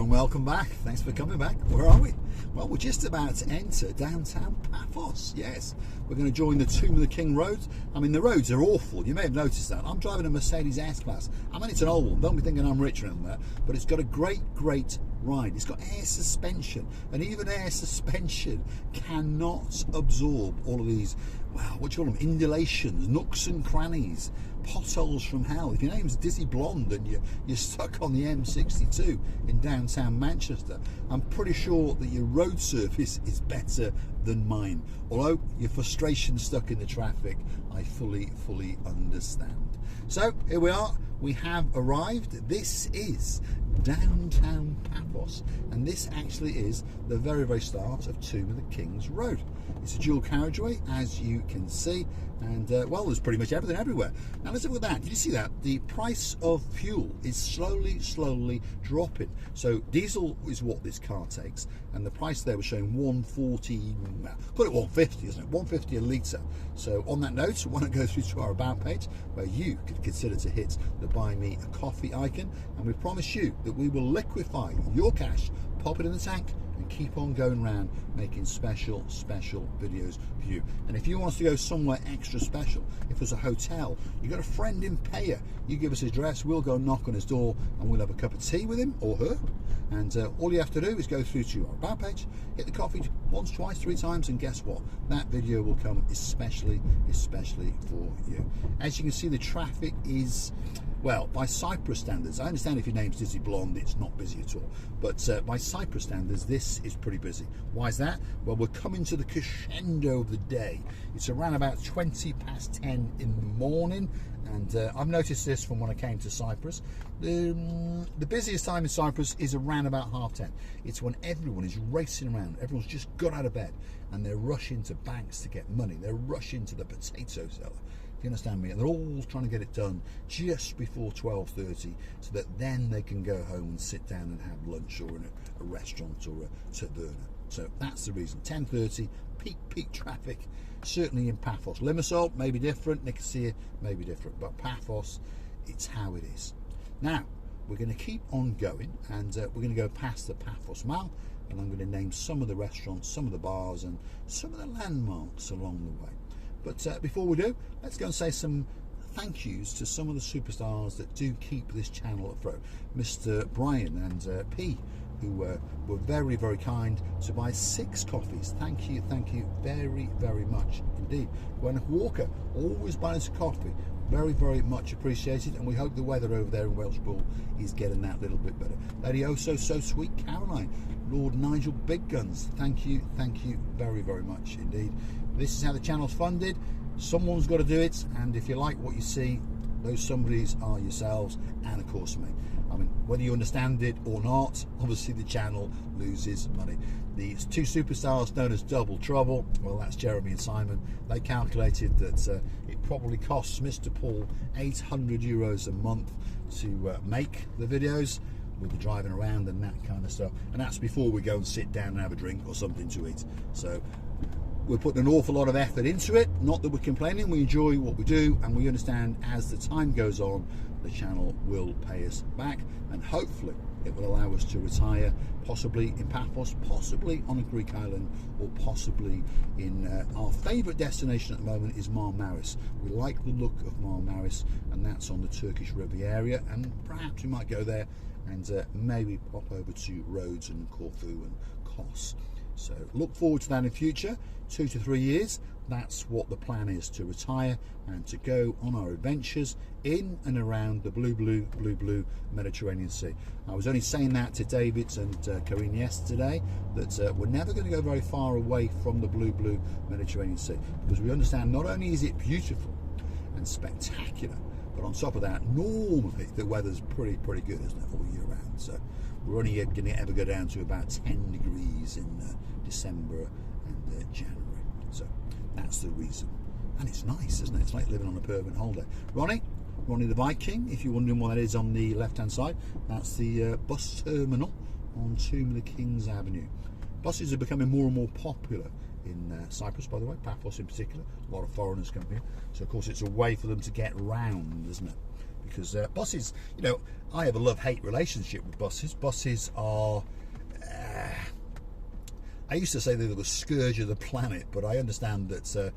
Hello and welcome back. Thanks for coming back. Where are we? Well, we're just about to enter downtown Paphos. Yes, we're going to join the Tomb of the King road. I mean, the roads are awful. You may have noticed that. I'm driving a Mercedes S-Class. I mean, it's an old one. Don't be thinking I'm richer than that. But it's got a great ride. It's got air suspension, and even air suspension cannot absorb all of these, wow, what do you call them, undulations, nooks and crannies, potholes from hell. If your name's Dizzy Blonde and you're stuck on the M62 in downtown Manchester, I'm pretty sure that your road surface is better than mine. Although your frustration stuck in the traffic, I fully understand. So here we are. We have arrived. This is downtown Paphos, and this actually is the very start of Tomb of the King's Road. It's a dual carriageway, as you can see, and well, there's pretty much everything everywhere. Now let's look at that. Did you see that? The price of fuel is slowly dropping. So diesel is what this car takes, and the price there was showing 140, call it 150, isn't it? 150 a litre. So on that note, why not go through to our about page where you could consider to hit the buy me a coffee icon, and we promise you that we will liquefy your cash, pop it in the tank, and keep on going around making special videos for you. And if you want us to go somewhere extra special, if there's a hotel, you've got a friend in Payer, you give us his address, we'll go knock on his door and we'll have a cup of tea with him or her. And all you have to do is go through to our about page, hit the coffee once, twice, 3 times, and guess what? That video will come especially for you. As you can see, the traffic is, well, by Cyprus standards, I understand if your name's Dizzy Blonde, it's not busy at all. But by Cyprus standards, this is pretty busy. Why is that? Well, we're coming to the crescendo of the day. It's around about 20 past 10 in the morning. And I've noticed this from when I came to Cyprus. The busiest time in Cyprus is around about 10:30. It's when everyone is racing around. Everyone's just got out of bed and they're rushing to banks to get money. They're rushing to the potato seller. You understand me? And they're all trying to get it done just before 12:30 so that then they can go home and sit down and have lunch, or in a restaurant or a taverna. So that's the reason. 10:30, peak traffic, certainly in Paphos. Limassol may be different, Nicosia may be different, but Paphos, it's how it is. Now, we're going to keep on going, and we're going to go past the Paphos Mall, and I'm going to name some of the restaurants, some of the bars, and some of the landmarks along the way. But before we do, let's go and say some thank yous to some of the superstars that do keep this channel afloat. Mr. Brian and P, who were very kind to buy 6 coffees. Thank you very much indeed. Gwen Walker, always buying us a coffee. Very much appreciated, and we hope the weather over there in Welshpool is getting that little bit better. Lady oh so sweet Caroline, Lord Nigel Big Guns, thank you very much indeed. This is how the channel's funded. Someone's got to do it, and if you like what you see, those somebodies are yourselves and of course me. I mean, whether you understand it or not, obviously the channel loses money. The 2 superstars known as Double Trouble, well, that's Jeremy and Simon. They calculated that it probably costs Mr. Paul €800 a month to make the videos, with the driving around and that kind of stuff. And that's before we go and sit down and have a drink or something to eat. So we're putting an awful lot of effort into it. Not that we're complaining, we enjoy what we do, and we understand as the time goes on, the channel will pay us back, and hopefully it will allow us to retire, possibly in Paphos, possibly on a Greek island, or possibly in our favourite destination at the moment is Marmaris. We like the look of Marmaris, and that's on the Turkish Riviera, and perhaps we might go there and maybe pop over to Rhodes and Corfu and Kos. So look forward to that in future, 2 to 3 years. That's what the plan is, to retire and to go on our adventures in and around the blue Mediterranean Sea. I was only saying that to David and Karine yesterday, that we're never going to go very far away from the blue Mediterranean Sea, because we understand not only is it beautiful and spectacular, but on top of that, normally the weather's pretty good, isn't it, all year round. So we're only going to ever go down to about 10 degrees in December and January. So that's the reason. And it's nice, isn't it? It's like living on a permanent holiday. Ronnie the Viking, if you're wondering what that is on the left-hand side, that's the bus terminal on Tomb of the King's Avenue. Buses are becoming more and more popular in Cyprus, by the way, Paphos in particular. A lot of foreigners come here. So, of course, it's a way for them to get round, isn't it? because buses, you know, I have a love-hate relationship with buses. Buses are, I used to say they were the scourge of the planet, but I understand that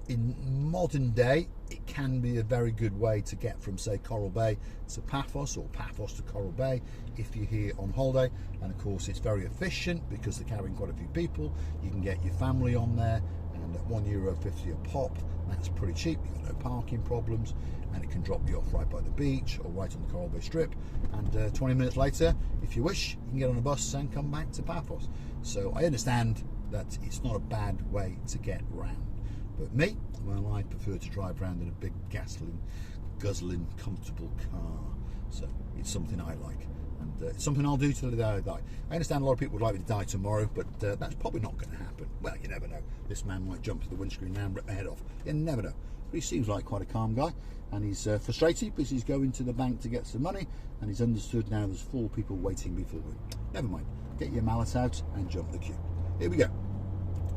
in modern day it can be a very good way to get from, say, Coral Bay to Paphos, or Paphos to Coral Bay if you're here on holiday. And of course it's very efficient because they're carrying quite a few people. You can get your family on there, and at €1.50 a pop, that's pretty cheap. You've got no parking problems, and it can drop you off right by the beach or right on the Coral Bay Strip, and 20 minutes later, if you wish, you can get on a bus and come back to Paphos. So I understand that it's not a bad way to get round, but me, well, I prefer to drive around in a big gasoline guzzling comfortable car. So it's something I like, and it's something I'll do till the day I die. I understand a lot of people would like me to die tomorrow, but that's probably not going to happen. Well, you never know. This man might jump to the windscreen now and rip my head off. You never know. But he seems like quite a calm guy, and he's frustrated because he's going to the bank to get some money, and he's understood now there's 4 people waiting before him. Never mind. Get your mallet out and jump the queue. Here we go.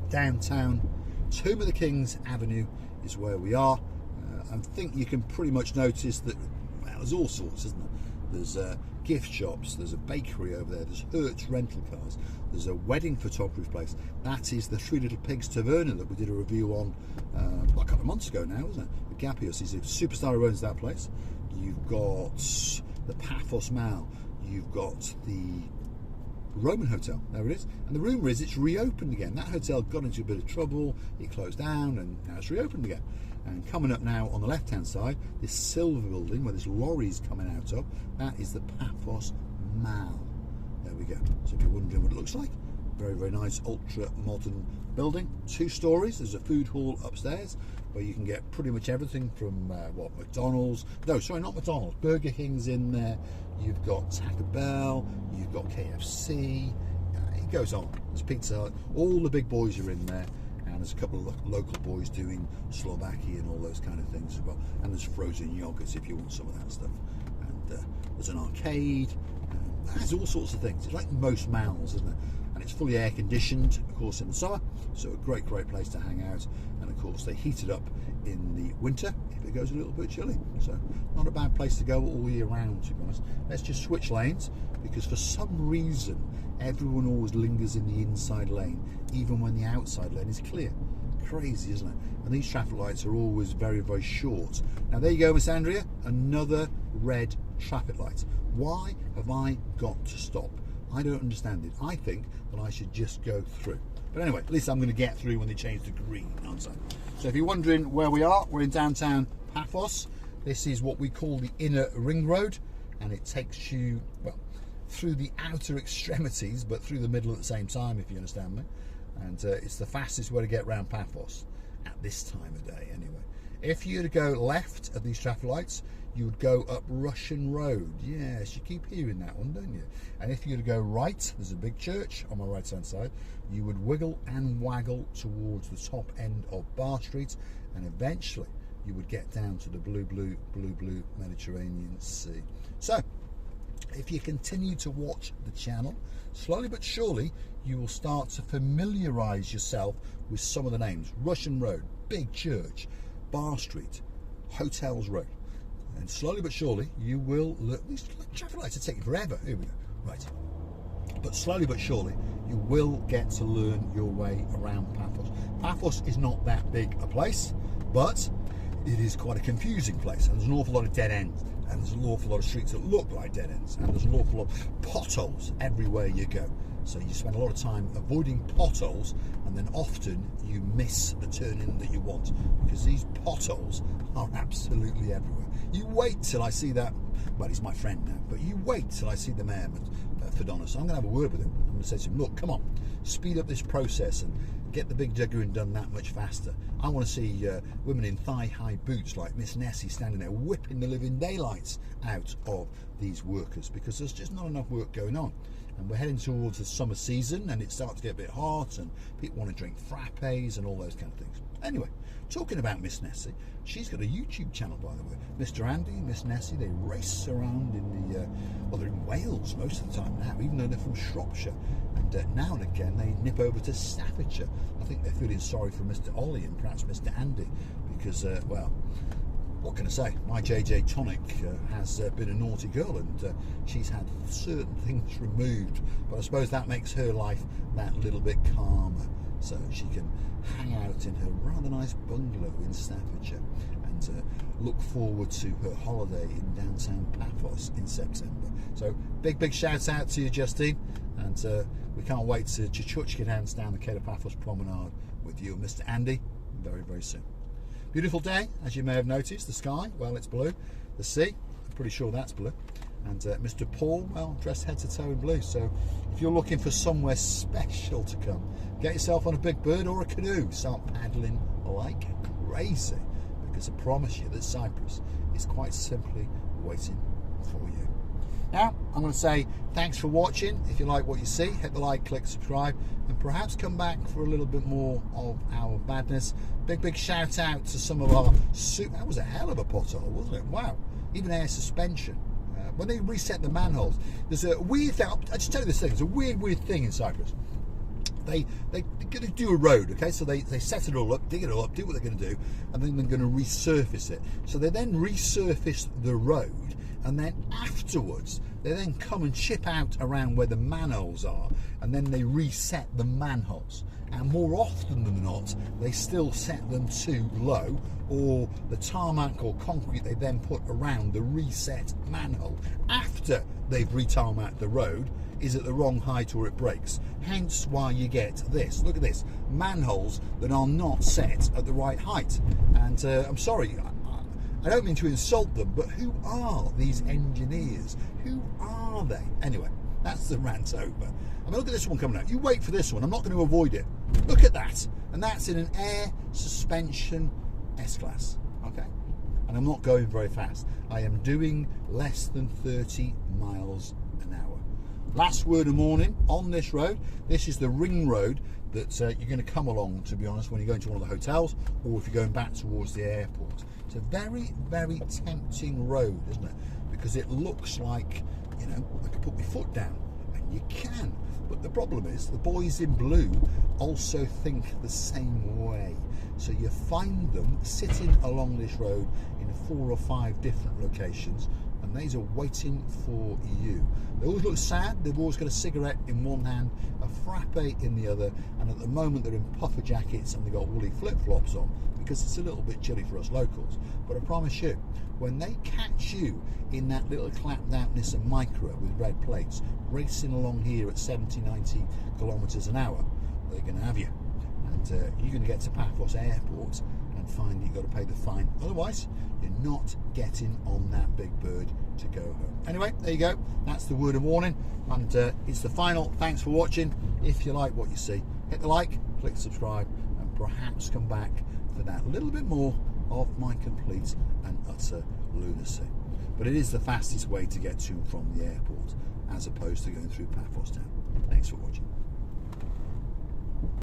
Downtown, Tomb of the Kings Avenue is where we are. I think you can pretty much notice that, well, there's all sorts, isn't there? There's gift shops, there's a bakery over there, there's Hertz rental cars, there's a wedding photography place. That is the Three Little Pigs Taverna that we did a review on a couple of months ago now, isn't it? The Gapios is a superstar who owns that place. You've got the Paphos Mall, you've got the Roman Hotel, there it is, and the rumour is it's reopened again. That hotel got into a bit of trouble, it closed down, and now it's reopened again. And coming up now on the left hand side, this silver building where there's lorries coming out of, that is the Paphos Mall. There we go. So if you're wondering what it looks like, very, very nice ultra modern building, 2 stories. There's a food hall upstairs where you can get pretty much everything from McDonald's, no sorry, not McDonald's, Burger King's in there, you've got Taco Bell, you've got KFC, it goes on, there's Pizza Hut, all the big boys are in there, and there's a couple of local boys doing Slovakia and all those kind of things as well, and there's frozen yogurts if you want some of that stuff, and there's an arcade, there's all sorts of things. It's like most malls, isn't it? And it's fully air conditioned, of course, in the summer, so a great place to hang out. And of course they heat it up in the winter if it goes a little bit chilly, so not a bad place to go all year round, to be honest. Let's just switch lanes, because for some reason everyone always lingers in the inside lane even when the outside lane is clear. Crazy, isn't it? And these traffic lights are always very, very short. Now there you go, Miss Andrea, another red traffic light. Why have I got to stop? I don't understand it. I think that I should just go through. But anyway, at least I'm going to get through when they change to green, aren't I? So if you're wondering where we are, we're in downtown Paphos. This is what we call the inner ring road, and it takes you, well, through the outer extremities, but through the middle at the same time, if you understand me. And it's the fastest way to get around Paphos at this time of day, anyway. If you were to go left at these traffic lights, you would go up Russian Road. Yes, you keep hearing that one, don't you? And if you were to go right, there's a big church on my right hand side, you would wiggle and waggle towards the top end of Bar Street, and eventually you would get down to the blue Mediterranean Sea. So if you continue to watch the channel, slowly but surely you will start to familiarise yourself with some of the names. Russian Road, Big Church, Bar Street, Hotels Road. And slowly but surely you will look. These traffic lights are taking forever. Here we go. Right. But slowly but surely you will get to learn your way around Paphos. Paphos is not that big a place, but it is quite a confusing place, and there's an awful lot of dead ends, and there's an awful lot of streets that look like dead ends, and there's an awful lot of potholes everywhere you go. So you spend a lot of time avoiding potholes, and then often you miss the turn-in that you want, because these potholes are absolutely everywhere. You wait till I see that, well, he's my friend now, but you wait till I see the mayor, Fedona. So I'm going to have a word with him. I'm going to say to him, look, come on, speed up this process and get the big juggering done that much faster. I want to see women in thigh-high boots like Miss Nessie standing there whipping the living daylights out of these workers, because there's just not enough work going on. And we're heading towards the summer season, and it starts to get a bit hot, and people want to drink frappes and all those kind of things. Anyway, talking about Miss Nessie, she's got a YouTube channel, by the way. Mr. Andy and Miss Nessie, they race around in the, well, they're in Wales most of the time now, even though they're from Shropshire. And now and again, they nip over to Staffordshire. I think they're feeling sorry for Mr. Ollie and perhaps Mr. Andy, because, well, what can I say? My JJ Tonic has been a naughty girl, and she's had certain things removed, but I suppose that makes her life that little bit calmer, so she can hang out in her rather nice bungalow in Staffordshire and look forward to her holiday in downtown Paphos in September. So big shout out to you, Justine, and we can't wait to chuchka dance down the Cape of Paphos promenade with you and Mr. Andy very soon. Beautiful day, as you may have noticed. The sky, well, it's blue. The sea, I'm pretty sure that's blue. And Mr. Paul, well, dressed head to toe in blue. So if you're looking for somewhere special to come, get yourself on a big bird or a canoe. Start paddling like crazy, because I promise you that Cyprus is quite simply waiting for you. Now, I'm going to say thanks for watching. If you like what you see, hit the like, click subscribe, and perhaps come back for a little bit more of our badness. Big shout out to some of our that was a hell of a pothole, wasn't it? Wow. Even air suspension. When they reset the manholes, there's a weird thing. I'll just tell you this thing. There's a weird thing in Cyprus. They're going to do a road, okay? So they set it all up, dig it all up, do what they're going to do, and then they're going to resurface it. So they then resurface the road, and then afterwards they then come and chip out around where the manholes are, and then they reset the manholes. And more often than not, they still set them too low, or the tarmac or concrete they then put around the reset manhole after they've re-tarmacked the road is at the wrong height, or it breaks. Hence why you get this. Look at this, manholes that are not set at the right height. And I'm sorry, I don't mean to insult them, but who are these engineers? Who are they? Anyway, that's the rant over. I mean, look at this one coming out. You wait for this one. I'm not going to avoid it. Look at that. And that's in an air suspension S-Class. Okay? And I'm not going very fast. I am doing less than 30 miles an hour. Last word of warning on this road. This is the ring road that you're going to come along, to be honest, when you're going to one of the hotels, or if you're going back towards the airport. It's a very tempting road, isn't it? Because it looks like, you know, I could put my foot down, and you can. But the problem is, the boys in blue also think the same way. So you find them sitting along this road in 4 or 5 different locations, and these are waiting for you. They always look sad. They've always got a cigarette in one hand, a frappe in the other, and at the moment they're in puffer jackets and they've got woolly flip-flops on, because it's a little bit chilly for us locals. But I promise you, when they catch you in that little clapped out Nissan Micra with red plates racing along here at 70-90 kilometers an hour, they're going to have you, and you're going to get to Paphos Airport and find you've got to pay the fine. Otherwise, you're not getting on that big bird to go home. Anyway, there you go. That's the word of warning, and it's the final. Thanks for watching. If you like what you see, hit the like, click subscribe, and perhaps come back for that little bit more of my complete and utter lunacy. But it is the fastest way to get to and from the airport, as opposed to going through Paphos town. Thanks for watching.